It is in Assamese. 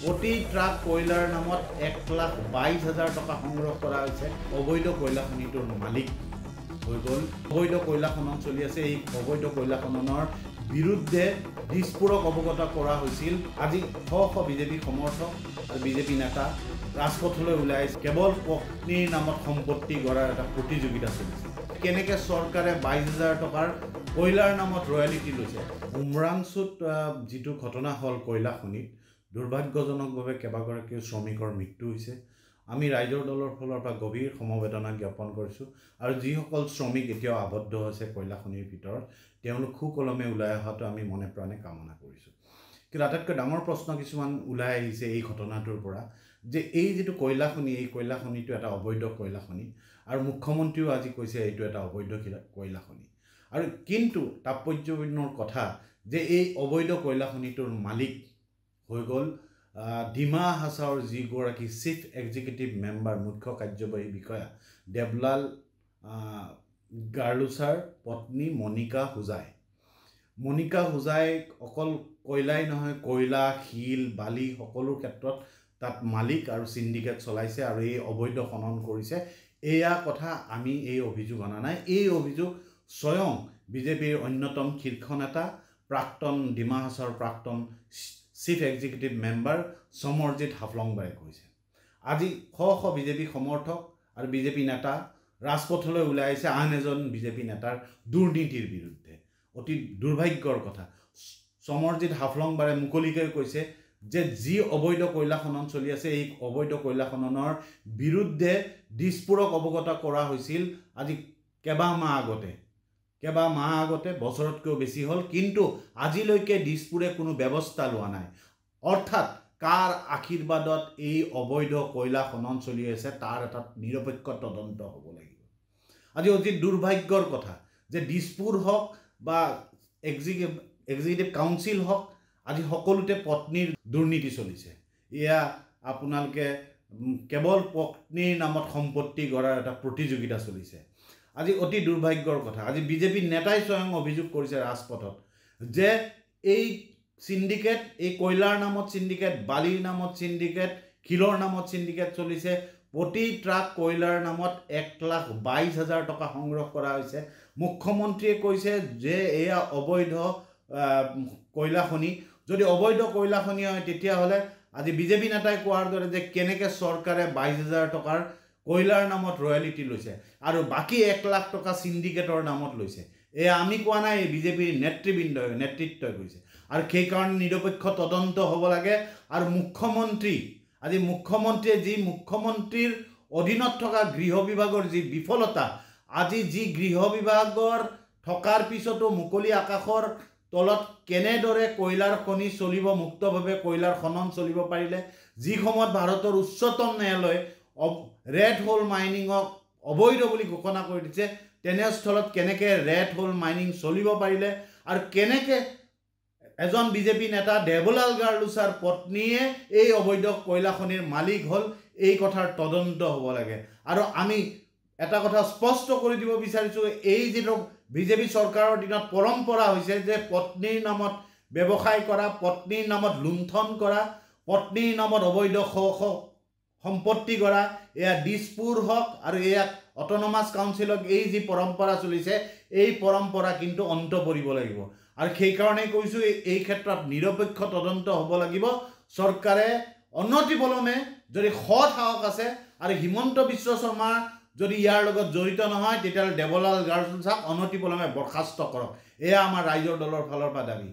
প্ৰতি ট্ৰাক কয়লাৰ নামত 1,22,000 টকা সংগ্ৰহ কৰা হৈছে। অবৈধ কয়লা খনিটোৰ মালিক হৈ গ'ল। অবৈধ কয়লা খনন চলি আছে। এই অবৈধ কয়লা খননৰ বিৰুদ্ধে দিছপুৰক অৱগত কৰা হৈছিল। আজি শ বিজেপি সমৰ্থক আৰু বিজেপি নেতা ৰাজপথলৈ ওলাই আহিছে। কেৱল পত্নীৰ নামত সম্পত্তি গঢ়াৰ এটা প্ৰতিযোগিতা চলিছে। কেনেকৈ চৰকাৰে 22,000 টকাৰ কয়লাৰ নামত ৰয়েলিটি লৈছে। উমৰাংচুত যিটো ঘটনা হ'ল কয়লা খনিত, দুৰ্ভাগ্যজনকভাৱে কেইবাগৰাকীও শ্ৰমিকৰ মৃত্যু হৈছে। আমি ৰাইজৰ দলৰ ফালৰ পৰা গভীৰ সমবেদনা জ্ঞাপন কৰিছোঁ আৰু যিসকল শ্ৰমিক এতিয়াও আবদ্ধ হৈছে কয়লা খনিৰ ভিতৰত, তেওঁলোক সুকলমে ওলাই অহাটো আমি মনে প্ৰাণে কামনা কৰিছোঁ। কিন্তু আটাইতকৈ ডাঙৰ প্ৰশ্ন কিছুমান ওলাই আহিছে এই ঘটনাটোৰ পৰা, যে এই যিটো কয়লা খনি, এই কয়লা খনিটো এটা অবৈধ কয়লা খনি আৰু মুখ্যমন্ত্ৰীও আজি কৈছে এইটো এটা অবৈধ কয়লা খনি। আৰু কিন্তু তাৎপৰ্যপূৰ্ণ কথা যে এই অবৈধ কয়লা খনিটোৰ মালিক হৈ গ'ল ডিমা হাছাওৰ যিগৰাকী চিফ এক্সিকিউটিভ মেম্বাৰ, মুখ্য কাৰ্যবাহী বিষয়া দেৱলাল গাৰ্লুছাৰ পত্নী মনিকা হোজাই। মনিকা হোজাই অকল কয়লাই নহয়, কয়লা, শিল, বালি সকলো ক্ষেত্ৰত তাত মালিক আৰু চিণ্ডিকেট চলাইছে আৰু এই অবৈধ খনন কৰিছে। এয়া কথা আমি এই অভিযোগ অনা নাই। এই অভিযোগ স্বয়ং বিজেপিৰ অন্যতম শীৰ্ষ নেতা প্ৰাক্তন ডিমা হাছাওৰ প্ৰাক্তন চিফ এক্সিকিউটিভ মেম্বাৰ সমৰজিৎ হাফলংবাৰে কৈছে। আজি শ বিজেপি সমৰ্থক আৰু বিজেপি নেতা ৰাজপথলৈ ওলাই আহিছে আন এজন বিজেপি নেতাৰ দুৰ্নীতিৰ বিৰুদ্ধে। অতি দুৰ্ভাগ্যৰ কথা। সমৰজিৎ হাফলংবাৰে মুকলিকৈ কৈছে যে যি অবৈধ কয়লা খনন চলি আছে, এই অবৈধ কয়লা খননৰ বিৰুদ্ধে দিছপুৰক অৱগত কৰা হৈছিল আজি কেইবামাহ আগতে, বছৰতকৈও বেছি হ'ল, কিন্তু আজিলৈকে দিছপুৰে কোনো ব্যৱস্থা লোৱা নাই। অৰ্থাৎ কাৰ আশীৰ্বাদত এই অবৈধ কয়লা খনন চলি আছে তাৰ এটা নিৰপেক্ষ তদন্ত হ'ব লাগিব। আজি অতি দুৰ্ভাগ্যৰ কথা যে দিছপুৰ হওক বা এক্সিকিউটিভ কাউন্সিল হওক, আজি সকলোতে পত্নীৰ দুৰ্নীতি চলিছে। এয়া আপোনালোকে কেৱল পত্নীৰ নামত সম্পত্তি গঢ়াৰ এটা প্ৰতিযোগিতা চলিছে। আজি অতি দুৰ্ভাগ্যৰ কথা। আজি বিজেপি নেতাই স্বয়ং অভিযোগ কৰিছে ৰাজপথত যে এই চিণ্ডিকেট, এই কয়লাৰ নামত চিণ্ডিকেট, বালিৰ নামত চিণ্ডিকেট, শিলৰ নামত চিণ্ডিকেট চলিছে। প্ৰতি ট্ৰাক কয়লাৰ নামত 1,22,000 টকা সংগ্ৰহ কৰা হৈছে। মুখ্যমন্ত্ৰীয়ে কৈছে যে এয়া অবৈধ কয়লা খনি। যদি অবৈধ কয়লা খনি হয় তেতিয়াহ'লে আজি বিজেপি নেতাই কোৱাৰ দৰে যে কেনেকৈ চৰকাৰে 22,000 টকাৰ কয়লাৰ নামত ৰয়েলিটি লৈছে আৰু বাকী 1,00,000 টকা চিণ্ডিকেটৰ নামত লৈছে। এয়া আমি কোৱা নাই, বিজেপিৰ নেতৃত্বই কৈছে। আৰু সেইকাৰণে নিৰপেক্ষ তদন্ত হ'ব লাগে। আৰু মুখ্যমন্ত্ৰীৰ অধীনত থকা গৃহ বিভাগৰ যি বিফলতা, আজি যি গৃহ বিভাগৰ থকাৰ পিছতো মুকলি আকাশৰ তলত কেনেদৰে কয়লাৰ খনি চলিব, মুক্তভাৱে কয়লাৰ খনন চলিব পাৰিলে, যি সময়ত ভাৰতৰ উচ্চতম ন্যায়ালয়ে ৰেড হোল মাইনিঙক অবৈধ বুলি ঘোষণা কৰি দিছে, তেনেস্থলত কেনেকৈ ৰেড হোল মাইনিং চলিব পাৰিলে আৰু কেনেকৈ এজন বিজেপি নেতা দেৱলাল গাৰ্লুছাৰ পত্নীয়ে এই অবৈধ কয়লা খনিৰ মালিক হ'ল, এই কথাৰ তদন্ত হ'ব লাগে। আৰু আমি এটা কথা স্পষ্ট কৰি দিব বিচাৰিছোঁ, এই যিটো বিজেপি চৰকাৰৰ দিনত পৰম্পৰা হৈছে যে পত্নীৰ নামত ব্যৱসায় কৰা, পত্নীৰ নামত লুণ্ঠন কৰা, পত্নীৰ নামত অবৈধ সম্পত্তি গঢ়া, এয়া দিছপুৰ হওক আৰু এয়া অট'নমাছ কাউন্সিলক এই যি পৰম্পৰা চলিছে, এই পৰম্পৰা কিন্তু অন্ত পৰিব লাগিব। আৰু সেইকাৰণেই কৈছোঁ এই ক্ষেত্ৰত নিৰপেক্ষ তদন্ত হ'ব লাগিব। চৰকাৰে অনতিপলমে, যদি সৎ সাহস আছে আৰু হিমন্ত বিশ্ব শৰ্মা যদি ইয়াৰ লগত জড়িত নহয়, তেতিয়াহ'লে দেৱলাল গাৰ্লছাক অনতিপলমে বৰ্খাস্ত কৰক। এয়া আমাৰ ৰাইজৰ দলৰ ফালৰ পৰা দাবী।